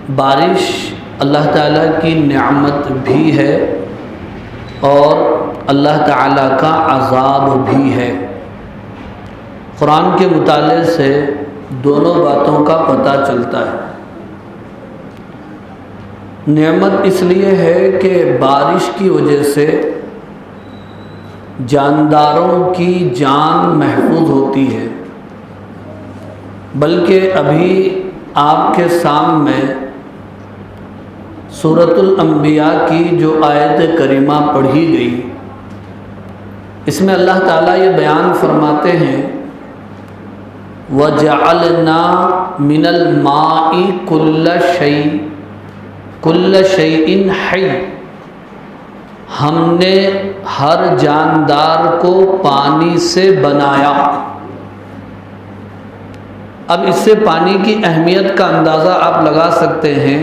بارش اللہ تعالیٰ کی نعمت بھی ہے اور اللہ تعالیٰ کا عذاب بھی ہے۔ قرآن کے مطالعے سے دونوں باتوں کا پتہ چلتا ہے۔ نعمت اس لیے ہے کہ بارش کی وجہ سے جانداروں کی جان محفوظ ہوتی ہے، بلکہ ابھی آپ کے سامنے سورۃ الانبیاء کی جو آیت کریمہ پڑھی گئی، اس میں اللہ تعالیٰ یہ بیان فرماتے ہیں وَجَعَلْنَا مِنَ الْمَاءِ كُلَّ شَيْءٍ حَيٍّ، ہم نے ہر جاندار کو پانی سے بنایا۔ اب اس سے پانی کی اہمیت کا اندازہ آپ لگا سکتے ہیں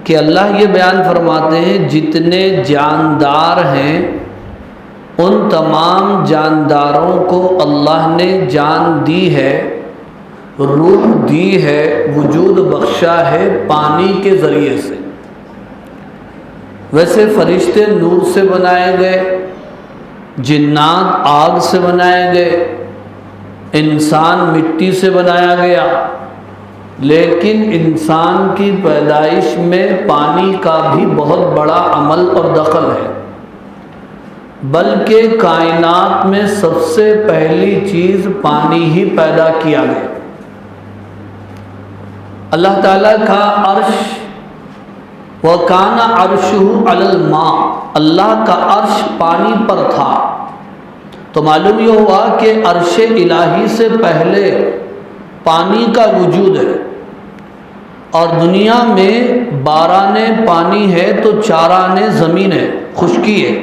کہ اللہ یہ بیان فرماتے ہیں جتنے جاندار ہیں ان تمام جانداروں کو اللہ نے جان دی ہے، روح دی ہے، وجود بخشا ہے پانی کے ذریعے سے۔ ویسے فرشتے نور سے بنائے گئے، جنات آگ سے بنائے گئے، انسان مٹی سے بنایا گیا، لیکن انسان کی پیدائش میں پانی کا بھی بہت بڑا عمل اور دخل ہے، بلکہ کائنات میں سب سے پہلی چیز پانی ہی پیدا کیا گیا۔ اللہ تعالیٰ کا عرش وَكَانَ عَرْشُهُ عَلَى الْمَاءِ، اللہ کا عرش پانی پر تھا، تو معلوم یہ ہوا کہ عرش الہی سے پہلے پانی کا وجود ہے، اور دنیا میں باران پانی ہے تو چاران زمین ہے، خشکی ہے،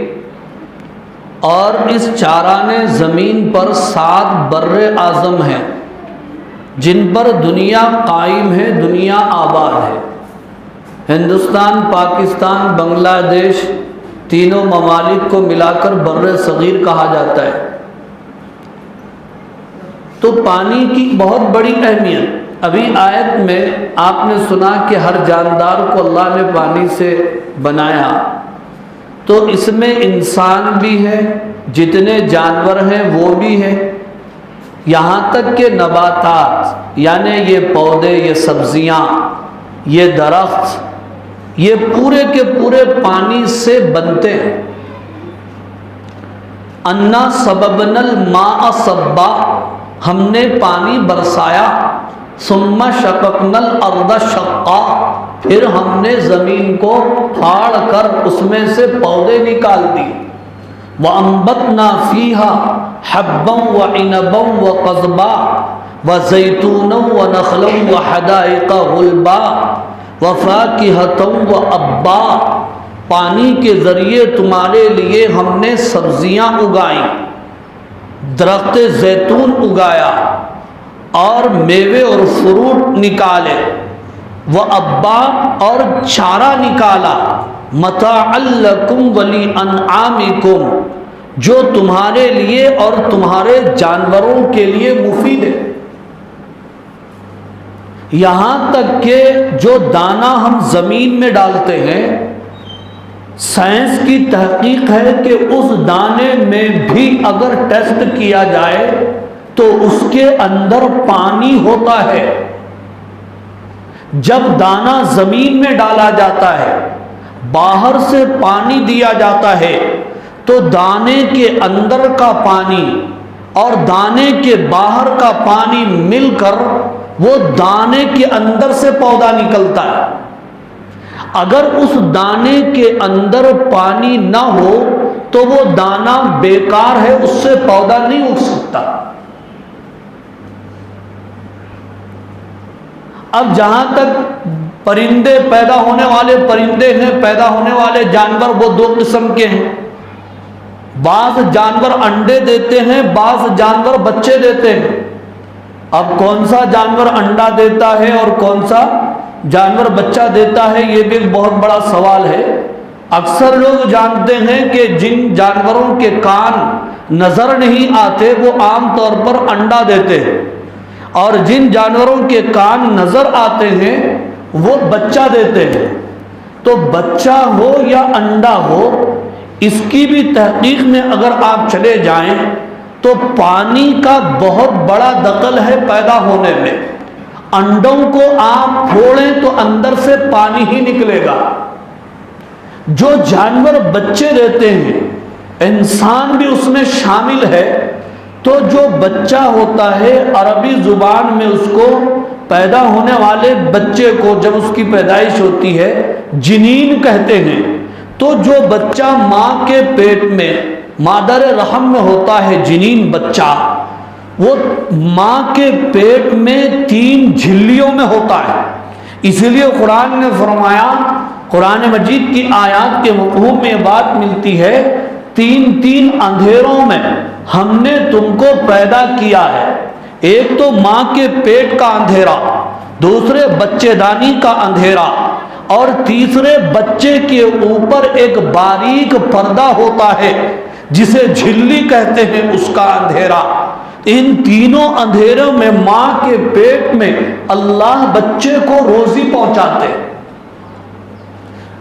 اور اس چاران زمین پر 7 بر اعظم ہیں جن پر دنیا قائم ہے، دنیا آباد ہے۔ ہندوستان، پاکستان، بنگلہ دیش، تینوں ممالک کو ملا کر بر صغیر کہا جاتا ہے۔ تو پانی کی بہت بڑی اہمیت، ابھی آیت میں آپ نے سنا کہ ہر جاندار کو اللہ نے پانی سے بنایا، تو اس میں انسان بھی ہے، جتنے جانور ہیں وہ بھی ہیں، یہاں تک کہ نباتات یعنی یہ پودے، یہ سبزیاں، یہ درخت، یہ پورے کے پورے پانی سے بنتے ہیں۔ انا سببنا الماء صبا، ہم نے پانی برسایا، ثم شققنا الارض شقا، پھر ہم نے زمین کو پھاڑ کر اس میں سے پودے نکال دی۔ وانبتنا فیها حبا وعنبا وقضبا وزیتونا ونخلا وحدائق غلبا وفاکہۃ وابا، پانی کے ذریعے تمہارے لیے ہم نے سبزیاں اگائیں، درخت زیتون اگایا اور میوے اور فروٹ نکالے، وابا، اور چارہ نکالا، متاعا لکم ولانعامکم، جو تمہارے لیے اور تمہارے جانوروں کے لیے مفید ہے۔ یہاں تک کہ جو دانہ ہم زمین میں ڈالتے ہیں، سائنس کی تحقیق ہے کہ اس دانے میں بھی اگر ٹیسٹ کیا جائے تو اس کے اندر پانی ہوتا ہے۔ جب دانہ زمین میں ڈالا جاتا ہے، باہر سے پانی دیا جاتا ہے، تو دانے کے اندر کا پانی اور دانے کے باہر کا پانی مل کر وہ دانے کے اندر سے پودا نکلتا ہے۔ اگر اس دانے کے اندر پانی نہ ہو تو وہ دانہ بیکار ہے، اس سے پودا نہیں اگ سکتا۔ اب جہاں تک پرندے پیدا ہونے والے پرندے ہیں، پیدا ہونے والے جانور وہ 2 قسم کے ہیں، بعض جانور انڈے دیتے ہیں، بعض جانور بچے دیتے ہیں۔ اب کون سا جانور انڈا دیتا ہے اور کون سا جانور بچہ دیتا ہے، یہ بھی ایک بہت بڑا سوال ہے۔ اکثر لوگ جانتے ہیں کہ جن جانوروں کے کان نظر نہیں آتے وہ عام طور پر انڈا دیتے ہیں، اور جن جانوروں کے کان نظر آتے ہیں وہ بچہ دیتے ہیں، تو بچہ ہو یا انڈا ہو، اس کی بھی تحقیق میں اگر آپ چلے جائیں تو پانی کا بہت بڑا دخل ہے پیدا ہونے میں۔ انڈوں کو آپ پھوڑیں تو اندر سے پانی ہی نکلے گا۔ جو جانور بچے دیتے ہیں، انسان بھی اس میں شامل ہے، تو جو بچہ ہوتا ہے عربی زبان میں اس کو پیدا ہونے والے بچے کو جب اس کی پیدائش ہوتی ہے جنین کہتے ہیں۔ تو جو بچہ ماں کے پیٹ میں مادر رحم میں ہوتا ہے، جنین بچہ، وہ ماں کے پیٹ میں 3 جھلیوں میں ہوتا ہے۔ اسی لیے قرآن نے فرمایا، قرآن مجید کی آیات کے مفہوم میں بات ملتی ہے، 3 اندھیروں میں ہم نے تم کو پیدا کیا ہے۔ ایک تو ماں کے پیٹ کا اندھیرا، دوسرے بچے دانی کا اندھیرا، اور تیسرے بچے کے اوپر ایک باریک پردہ ہوتا ہے جسے جھلی کہتے ہیں، اس کا اندھیرا۔ ان تینوں اندھیروں میں ماں کے پیٹ میں اللہ بچے کو روزی پہنچاتے۔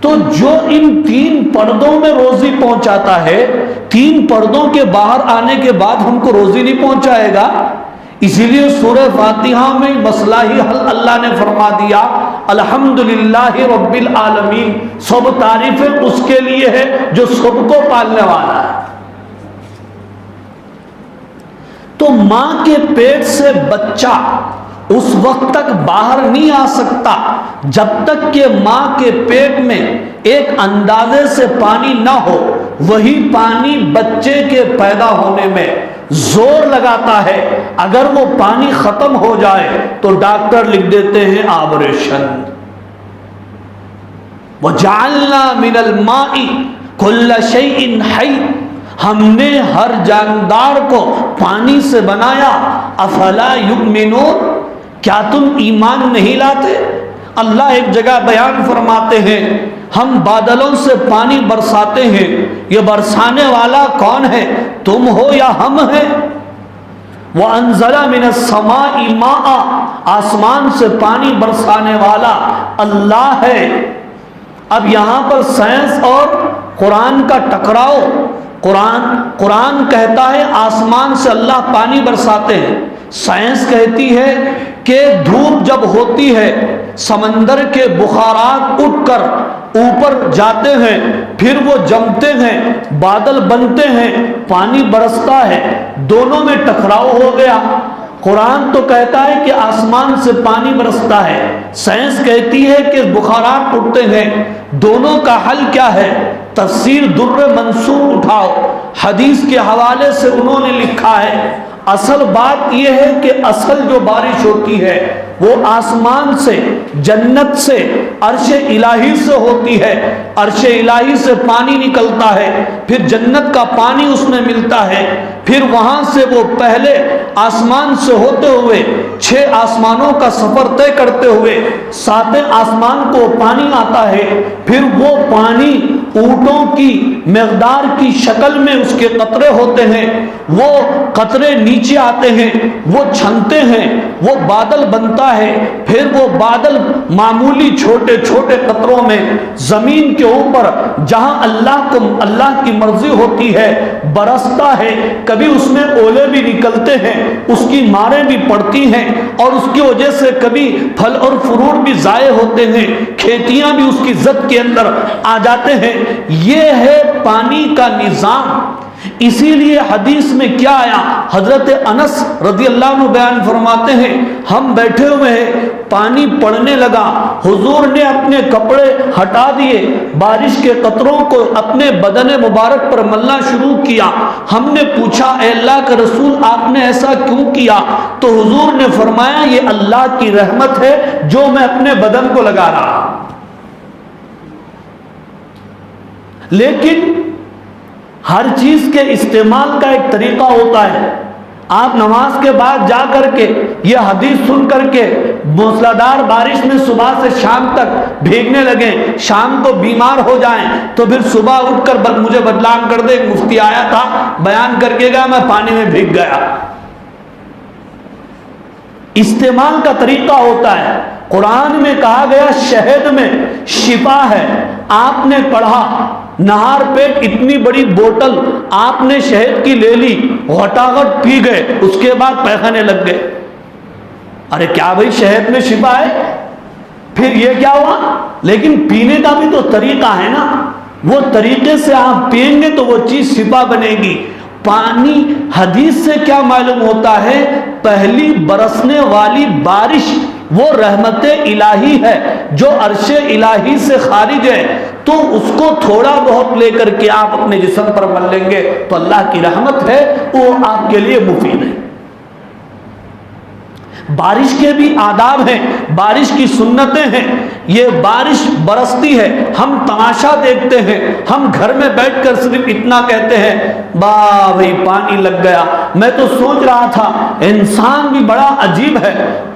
تو جو ان 3 پردوں میں روزی پہنچاتا ہے، 3 پردوں کے باہر آنے کے بعد ہم کو روزی نہیں پہنچائے گا۔ اسی لیے سورہ فاتحہ میں مسئلہ ہی حل اللہ نے فرما دیا، الحمدللہ رب العالمین، سب تعریفیں اس کے لیے ہے جو سب کو پالنے والا ہے۔ تو ماں کے پیٹ سے بچہ اس وقت تک باہر نہیں آ سکتا جب تک کہ ماں کے پیٹ میں ایک اندازے سے پانی نہ ہو۔ وہی پانی بچے کے پیدا ہونے میں زور لگاتا ہے۔ اگر وہ پانی ختم ہو جائے تو ڈاکٹر لکھ دیتے ہیں آپریشن۔ وَجَعَلْنَا مِنَ الْمَاءِ كُلَّ شَيْءٍ حَيٍّ، ہم نے ہر جاندار کو پانی سے بنایا۔ افلا یؤمنون، کیا تم ایمان نہیں لاتے؟ اللہ ایک جگہ بیان فرماتے ہیں، ہم بادلوں سے پانی برساتے ہیں، یہ برسانے والا کون ہے؟ تم ہو یا ہم ہیں؟ وَأَنزَلَ مِنَ السَّمَاءِ مَاءً، آسمان سے پانی برسانے والا اللہ ہے۔ اب یہاں پر سائنس اور قرآن کا ٹکراؤ۔ قرآن کہتا ہے آسمان سے اللہ پانی برساتے ہیں، سائنس کہتی ہے کہ دھوپ جب ہوتی ہے سمندر کے بخارات اٹھ کر اوپر جاتے ہیں، پھر وہ جمتے ہیں، بادل بنتے ہیں، پانی برستا ہے، دونوں میں ٹکراؤ ہو گیا۔ قرآن تو کہتا ہے کہ آسمان سے پانی برستا ہے، سائنس کہتی ہے کہ بخارات اٹھتے ہیں، دونوں کا حل کیا ہے؟ تفسیر در منصور اٹھاؤ، حدیث کے حوالے سے انہوں نے لکھا ہے، اصل بات یہ ہے کہ اصل جو بارش ہوتی ہے وہ آسمان سے، جنت سے، عرش الہی سے ہوتی ہے۔ عرش الہی سے پانی نکلتا ہے، پھر جنت کا پانی اس میں ملتا ہے، پھر وہاں سے وہ پہلے آسمان سے ہوتے ہوئے 6 آسمانوں کا سفر طے کرتے ہوئے 7ویں آسمان کو پانی آتا ہے، پھر وہ پانی اونٹوں کی مقدار کی شکل میں اس کے قطرے ہوتے ہیں، وہ قطرے نیچے آتے ہیں، وہ چھنتے ہیں، وہ بادل بنتا ہے، پھر وہ بادل معمولی چھوٹے چھوٹے قطروں میں زمین کے اوپر جہاں اللہ کی مرضی ہوتی ہے برستا ہے۔ کبھی اس میں اولے بھی نکلتے ہیں، اس کی ماریں بھی پڑتی ہیں، اور اس کی وجہ سے کبھی پھل اور فروٹ بھی ضائع ہوتے ہیں، کھیتیاں بھی اس کی زد کے اندر آ جاتے ہیں۔ یہ ہے پانی کا نظام۔ اسی لیے حدیث میں کیا آیا، حضرت انس رضی اللہ عنہ بیان فرماتے ہیں، ہم بیٹھے ہوئے ہیں، پانی پڑنے لگا، حضور نے اپنے کپڑے ہٹا دیے، بارش کے قطروں کو اپنے بدن مبارک پر ملنا شروع کیا۔ ہم نے پوچھا اے اللہ کے رسول آپ نے ایسا کیوں کیا؟ تو حضور نے فرمایا یہ اللہ کی رحمت ہے جو میں اپنے بدن کو لگا رہا۔ لیکن ہر چیز کے استعمال کا ایک طریقہ ہوتا ہے۔ آپ نماز کے بعد جا کر کے یہ حدیث سن کر کے موسلادھار بارش میں صبح سے شام تک بھیگنے لگیں، شام کو بیمار ہو جائیں تو پھر صبح اٹھ کر مجھے بدنام کر دے، ایک مفتی آیا تھا بیان کر کے گیا میں پانی میں بھیگ گیا۔ استعمال کا طریقہ ہوتا ہے۔ قرآن میں کہا گیا شہد میں شفا ہے، آپ نے پڑھا نہار پیٹ اتنی بڑی بوتل آپ نے شہد کی لے لی، غٹاغٹ پی گئے، اس کے بعد پیخانے لگ گئے۔ ارے کیا بھائی شہد میں شفا ہے؟ پھر یہ کیا ہوا؟ لیکن پینے کا بھی تو طریقہ ہے نا، وہ طریقے سے آپ پئیں گے تو وہ چیز شفا بنے گی۔ پانی حدیث سے کیا معلوم ہوتا ہے؟ پہلی برسنے والی بارش وہ رحمت الہی ہے جو عرش الہی سے خارج ہے، تو اس کو تھوڑا بہت لے کر کے آپ اپنے جسم پر مل لیں گے تو اللہ کی رحمت ہے، وہ آپ کے لیے مفید ہے۔ بارش کے بھی آداب ہیں، بارش کی سنتیں ہیں۔ یہ بارش برستی ہے، ہم تماشا دیکھتے ہیں، ہم گھر میں بیٹھ کر صرف اتنا کہتے ہیں واہ بھائی پانی لگ گیا۔ میں تو سوچ رہا تھا انسان بھی بڑا عجیب ہے،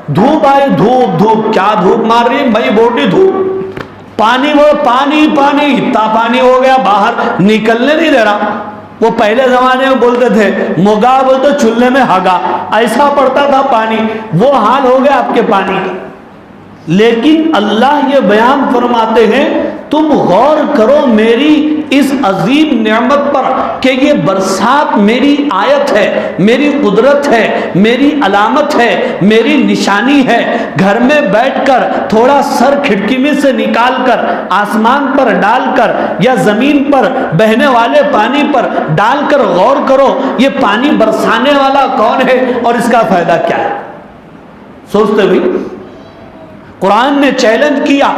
دھوپ آئی، دھوپ دھوپ کیا دھوپ مار رہی ہے بھائی، بوٹی دھوپ، پانی وہ پانی پانی، اتنا پانی ہو گیا باہر نکلنے نہیں دے رہا۔ وہ پہلے زمانے میں بولتے تھے موگا بولتے چولہے میں ہاگا، ایسا پڑتا تھا پانی، وہ حال ہو گیا آپ کے پانی کا۔ لیکن اللہ یہ بیان فرماتے ہیں تم غور کرو میری اس عظیم نعمت پر کہ یہ برسات میری آیت ہے، میری قدرت ہے، میری علامت ہے، میری نشانی ہے۔ گھر میں بیٹھ کر تھوڑا سر کھڑکی میں سے نکال کر آسمان پر ڈال کر یا زمین پر بہنے والے پانی پر ڈال کر غور کرو یہ پانی برسانے والا کون ہے اور اس کا فائدہ کیا ہے۔ سوچتے ہوئے قرآن نے چیلنج کیا،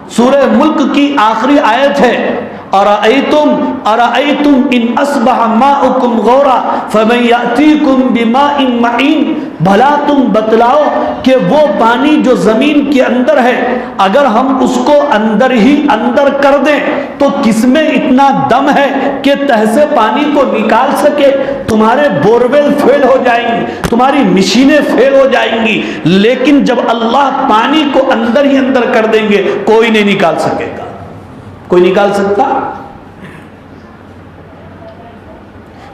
سورہ ملک کی آخری آیت ہے ارأیتم ان اصبح ماؤکم غورا فمن یأتیکم بماء معین، بھلا تم بتلاؤ کہ وہ پانی جو زمین کے اندر ہے اگر ہم اس کو اندر ہی اندر کر دیں تو کس میں اتنا دم ہے کہ تہ سے پانی کو نکال سکے؟ تمہارے بورویل فیل ہو جائیں گی، تمہاری مشینیں فیل ہو جائیں گی، لیکن جب اللہ پانی کو اندر ہی اندر کر دیں گے کوئی نہیں نکال سکے گا۔ کوئی نکال سکتا؟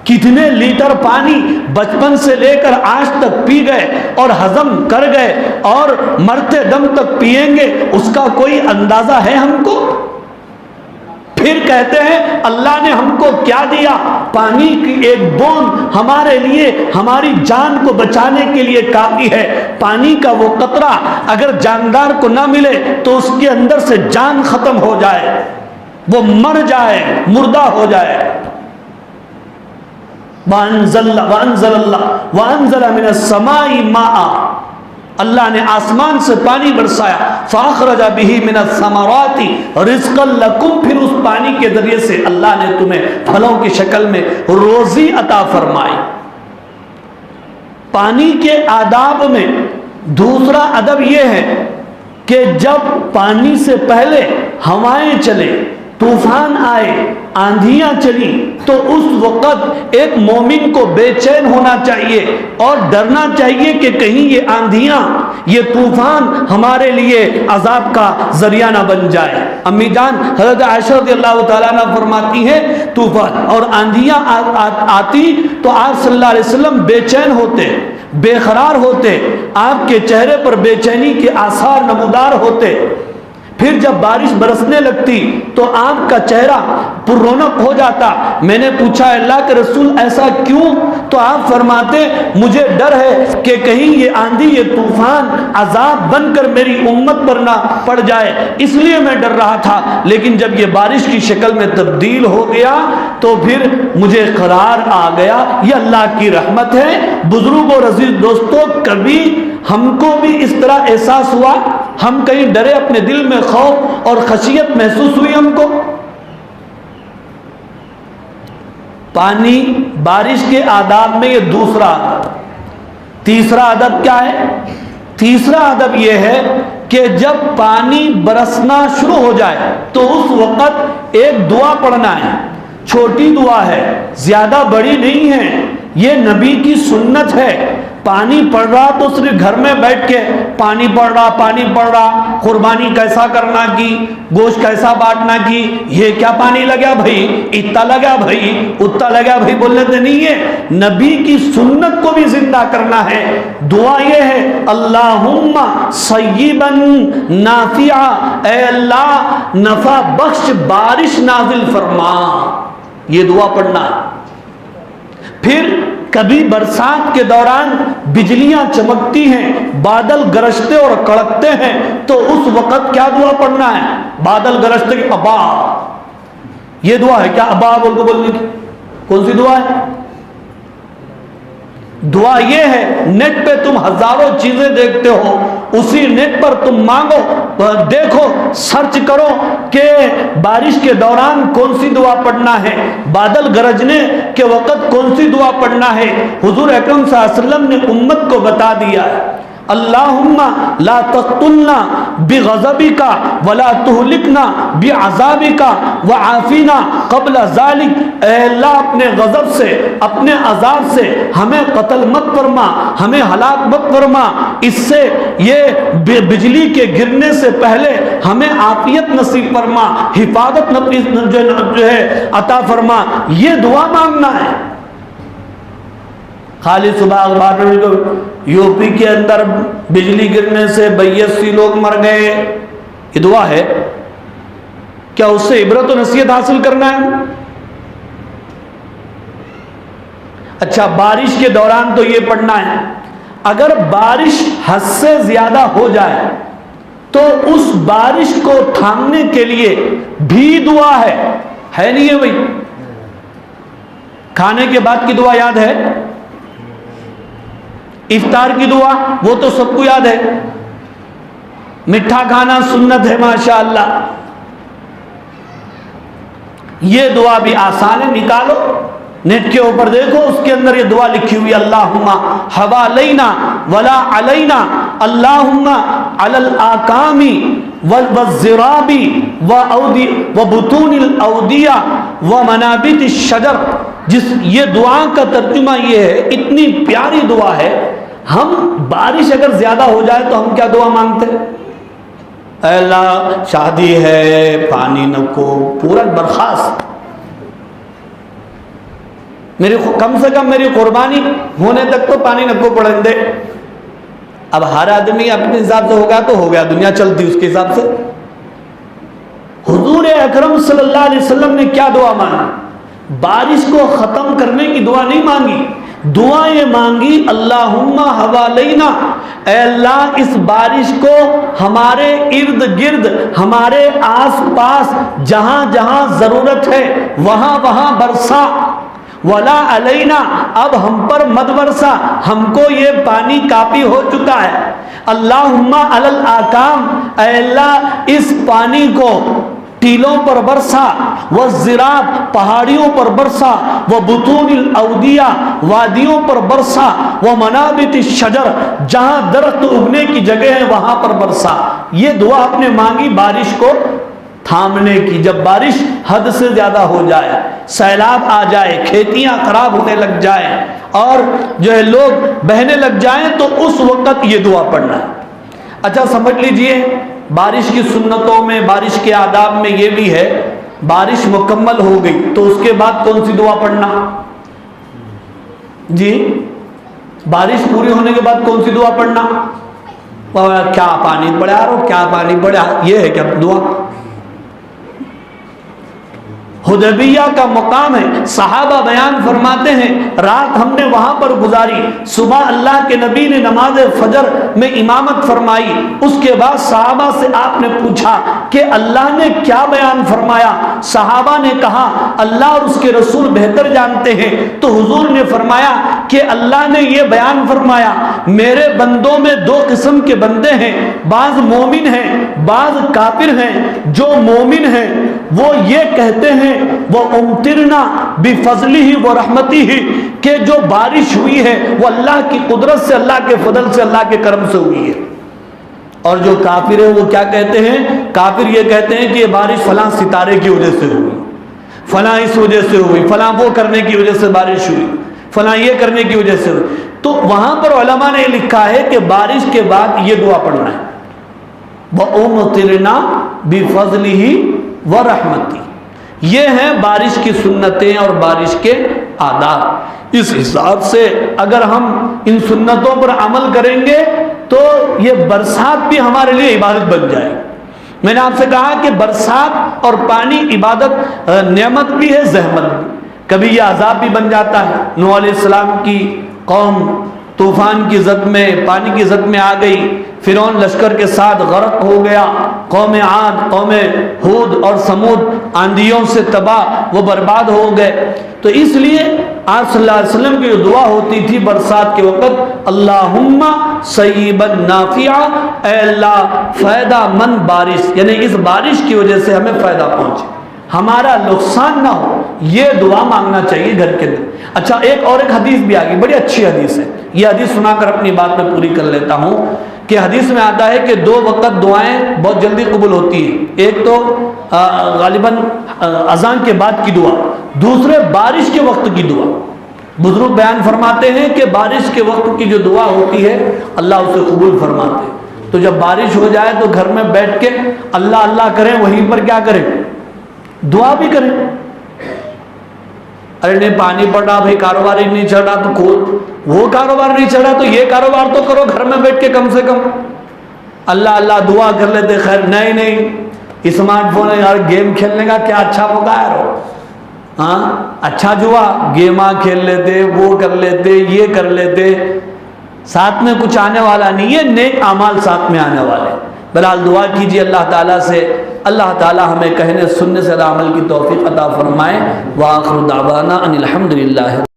کتنے لیٹر پانی بچپن سے لے کر آج تک پی گئے اور ہضم کر گئے اور مرتے دم تک پیئیں گے، اس کا کوئی اندازہ ہے ہم کو؟ پھر کہتے ہیں اللہ نے ہم کو کیا دیا؟ پانی کی ایک بوند ہمارے لیے ہماری جان کو بچانے کے لیے کافی ہے۔ پانی کا وہ قطرہ اگر جاندار کو نہ ملے تو اس کے اندر سے جان ختم ہو جائے، وہ مر جائے، مردہ ہو جائے۔ وَأَنزَلَ مِنَ السَّمَاءِ مَاءً، اللہ نے آسمان سے پانی برسایا، فَأَخْرَجَ بِهِ مِنَ الثَّمَرَاتِ رِزْقًا لَكُمْ، پھر اس پانی کے ذریعے سے اللہ نے تمہیں پھلوں کی شکل میں روزی عطا فرمائی۔ پانی کے آداب میں دوسرا ادب یہ ہے کہ جب پانی سے پہلے ہوائیں چلے، طوفان آئے، آندھیاں چلی، تو اس وقت ایک مومن کو بے چین ہونا چاہیے اور ڈرنا چاہیے کہ کہیں یہ آندھیاں، یہ طوفان ہمارے لیے عذاب کا ذریعہ نہ بن جائے۔ امی جان حضرت عائشہ رضی اللہ تعالیٰ عنہ فرماتی ہیں طوفان اور آندھیاں آتی تو آپ صلی اللہ علیہ وسلم بے چین ہوتے، بے قرار ہوتے، آپ کے چہرے پر بے چینی کے آثار نمودار ہوتے۔ پھر جب بارش برسنے لگتی تو آپ کا چہرہ پر رونق ہو جاتا۔ میں نے پوچھا اللہ کے رسول ایسا کیوں؟ تو آپ فرماتے مجھے ڈر ہے کہ کہیں یہ آندھی، یہ طوفان عذاب بن کر میری امت پر نہ پڑ جائے، اس لیے میں ڈر رہا تھا، لیکن جب یہ بارش کی شکل میں تبدیل ہو گیا تو پھر مجھے قرار آ گیا۔ یہ اللہ کی رحمت ہے۔ بزرگ اور عزیز دوستو، کبھی ہم کو بھی اس طرح احساس ہوا؟ ہم کہیں ڈرے، اپنے دل میں خوف اور خشیت محسوس ہوئی ہم کو؟ پانی بارش کے آداب میں یہ دوسرا ادب۔ تیسرا ادب کیا ہے؟ تیسرا ادب یہ ہے کہ جب پانی برسنا شروع ہو جائے تو اس وقت ایک دعا پڑھنا ہے، چھوٹی دعا ہے، زیادہ بڑی نہیں ہے۔ یہ نبی کی سنت ہے. پانی پڑ رہا تو صرف گھر میں بیٹھ کے پانی پڑ رہا، قربانی کیسا کرنا کی، گوشت کیسا بانٹنا کی، یہ کیا پانی لگا بھائی، اتنا لگا بھائی، اتنا لگا بھائی بولنے سے نہیں ہے. نبی کی سنت کو بھی زندہ کرنا ہے. دعا یہ ہے اللہم صیبا نافعا، اے اللہ نفع بخش بارش نازل فرما، یہ دعا پڑھنا. پھر کبھی برسات کے دوران بجلیاں چمکتی ہیں، بادل گرجتے اور کڑکتے ہیں، تو اس وقت کیا دعا پڑھنا ہے؟ بادل گرجتے کہ ابا، یہ دعا ہے کیا؟ ابا بول کو بولنے کی کون سی دعا ہے؟ دعا یہ ہے، نیٹ پہ تم ہزاروں چیزیں دیکھتے ہو، اسی نیٹ پر تم مانگو، دیکھو، سرچ کرو کہ بارش کے دوران کون سی دعا پڑھنا ہے، بادل گرجنے کے وقت کون سی دعا پڑھنا ہے. حضور اکرم صلی اللہ علیہ وسلم نے امت کو بتا دیا ہے. اللہم لا تقتلنا بغضبک ولا تہلکنا بعذابک وعافنا قبل ذلک، اے اللہ اپنے غضب سے، اپنے عذاب سے ہمیں قتل مت فرما، ہمیں ہلاک مت فرما، اس سے یہ بجلی کے گرنے سے پہلے ہمیں عافیت نصیب فرما، حفاظت جو ہے عطا فرما. یہ دعا مانگنا ہے. خالی صبح اخبار میں یو پی کے اندر بجلی گرنے سے 82 لوگ مر گئے، یہ دعا ہے کیا؟ اس سے عبرت و نصیحت حاصل کرنا ہے. اچھا، بارش کے دوران تو یہ پڑھنا ہے. اگر بارش حد سے زیادہ ہو جائے تو اس بارش کو تھامنے کے لیے بھی دعا ہے نہیں ہے بھائی؟ کھانے کے بعد کی دعا یاد ہے؟ افطار کی دعا وہ تو سب کو یاد ہے. میٹھا کھانا سنت ہے ماشاءاللہ. یہ دعا بھی آسان ہے، نکالو نیٹ کے اوپر دیکھو، اس کے اندر یہ دعا لکھی ہوئی، اللہم حوالینا ولا علینا، اللہم علی الاکام والزراب وبطون الاودیہ ومنابت الشجر. یہ دعا کا ترجمہ یہ ہے، اتنی پیاری دعا ہے. ہم بارش اگر زیادہ ہو جائے تو ہم کیا دعا مانگتے ہیں؟ اے اللہ شادی ہے، پانی نہ کو پورا برخاست، کم سے کم میری قربانی ہونے تک تو پانی نہ کو پڑیں دے. اب ہر آدمی اپنے حساب سے ہوگا تو ہو گیا، دنیا چلتی اس کے حساب سے. حضور اکرم صلی اللہ علیہ وسلم نے کیا دعا مانگی؟ بارش کو ختم کرنے کی دعا نہیں مانگی، دعا یہ مانگی اللہم حوالینا، اے اللہ اس بارش کو ہمارے ارد گرد، ہمارے آس پاس جہاں جہاں ضرورت ہے وہاں وہاں برسا. ولا علینا، اب ہم پر مت برسا، ہم کو یہ پانی کافی ہو چکا ہے. اللہم علی الاکام، اے اللہ اس پانی کو ٹیلوں پر برسا، والزراب پہاڑیوں پر برسا، وبطون الاودیہ وادیوں پر برسا، ومنابت الشجر جہاں درخت اگنے کی جگہ ہے وہاں پر برسا. یہ دعا آپ نے مانگی بارش کو تھامنے کی. جب بارش حد سے زیادہ ہو جائے، سیلاب آ جائے، کھیتیاں خراب ہونے لگ جائیں اور جو ہے لوگ بہنے لگ جائیں تو اس وقت یہ دعا پڑھنا ہے. اچھا سمجھ لیجئے، بارش کی سنتوں میں، بارش کے آداب میں یہ بھی ہے، بارش مکمل ہو گئی تو اس کے بعد کون سی دعا پڑھنا؟ جی بارش پوری ہونے کے بعد کون سی دعا پڑھنا؟ کیا پانی پڑا رہو، کیا پانی پڑا، یہ ہے کیا دعا؟ حدیبیہ کا مقام ہے، صحابہ بیان فرماتے ہیں رات ہم نے وہاں پر گزاری، صبح اللہ کے نبی نے نماز فجر میں امامت فرمائی. اس کے بعد صحابہ سے آپ نے پوچھا کہ اللہ نے کیا بیان فرمایا؟ صحابہ نے کہا اللہ اور اس کے رسول بہتر جانتے ہیں. تو حضور نے فرمایا کہ اللہ نے یہ بیان فرمایا میرے بندوں میں دو قسم کے بندے ہیں، بعض مومن ہیں بعض کافر ہیں. جو مومن ہیں وہ یہ کہتے ہیں وہ امطرنا بفضلہ ورحمتہ، کہ جو بارش ہوئی ہے وہ اللہ کی قدرت سے، اللہ کے فضل سے، اللہ کے کرم سے ہوئی ہے. اور جو کافر ہیں وہ کیا کہتے ہیں؟ کافر یہ کہتے ہیں کہ یہ بارش فلاں ستارے کی وجہ سے ہوئی، فلاں اس وجہ سے ہوئی، فلاں وہ کرنے کی وجہ سے بارش ہوئی. فلاں یہ کرنے کی وجہ سے. تو وہاں پر علماء نے لکھا ہے کہ بارش کے بعد یہ دعا پڑھنا ہے, وَأُمْطِرْنَا بِفَضْلِهِ وَرَحْمَتِهِ. یہ ہیں بارش کی سنتیں اور بارش کے آداب. اس حساب سے اگر ہم ان سنتوں پر عمل کریں گے تو یہ برسات بھی ہمارے لیے عبادت بن جائے. میں نے آپ سے کہا کہ برسات اور پانی عبادت نعمت بھی ہے, زحمت بھی. کبھی یہ عذاب بھی بن جاتا ہے. نوح علیہ السلام کی قوم طوفان کی زد میں, پانی کی زد میں آ گئی, فرعون لشکر کے ساتھ غرق ہو گیا. قوم عاد, قوم ہود اور سمود آندھیوں سے تباہ و برباد ہو گئے. تو اس لیے آپ صلی اللہ علیہ وسلم کی جو دعا ہوتی تھی برسات کے وقت, اللہم صیبا نافعا, اے اللہ فائدہ مند بارش, یعنی اس بارش کی وجہ سے ہمیں فائدہ پہنچے, ہمارا نقصان نہ ہو, یہ دعا مانگنا چاہیے گھر کے اندر. اچھا ایک حدیث بھی آگئی, بڑی اچھی حدیث ہے. یہ حدیث سنا کر اپنی بات میں پوری کر لیتا ہوں کہ حدیث میں آتا ہے کہ 2 وقت دعائیں بہت جلدی قبول ہوتی ہیں. ایک تو غالباً اذان کے بعد کی دعا, دوسرے بارش کے وقت کی دعا. بزرگ بیان فرماتے ہیں کہ بارش کے وقت کی جو دعا ہوتی ہے اللہ اسے قبول فرماتے ہیں. تو جب بارش ہو جائے تو گھر میں بیٹھ کے اللہ اللہ کریں, وہیں پر کیا کریں, دعا بھی کریں. ارے نہیں پانی پڑا بھائی, کاروبار ہی نہیں چڑھا, تو وہ کاروبار نہیں چڑھا تو یہ کاروبار تو کرو گھر میں بیٹھ کے کم سے کم. اللہ اللہ دعا کر لیتے. خیر نہیں اسمارٹ فون ہے یار, گیم کھیلنے کا کیا اچھا موقع ہے. ہاں اچھا جوا, گیماں کھیل لیتے, وہ کر لیتے, یہ کر لیتے, ساتھ میں کچھ آنے والا نہیں ہے, نیک اعمال ساتھ میں آنے والے. بہرحال دعا کیجیے اللہ تعالیٰ سے, اللہ تعالیٰ ہمیں کہنے سننے سے عمل کی توفیق عطا فرمائے. وآخر دعوانا ان الحمدللہ.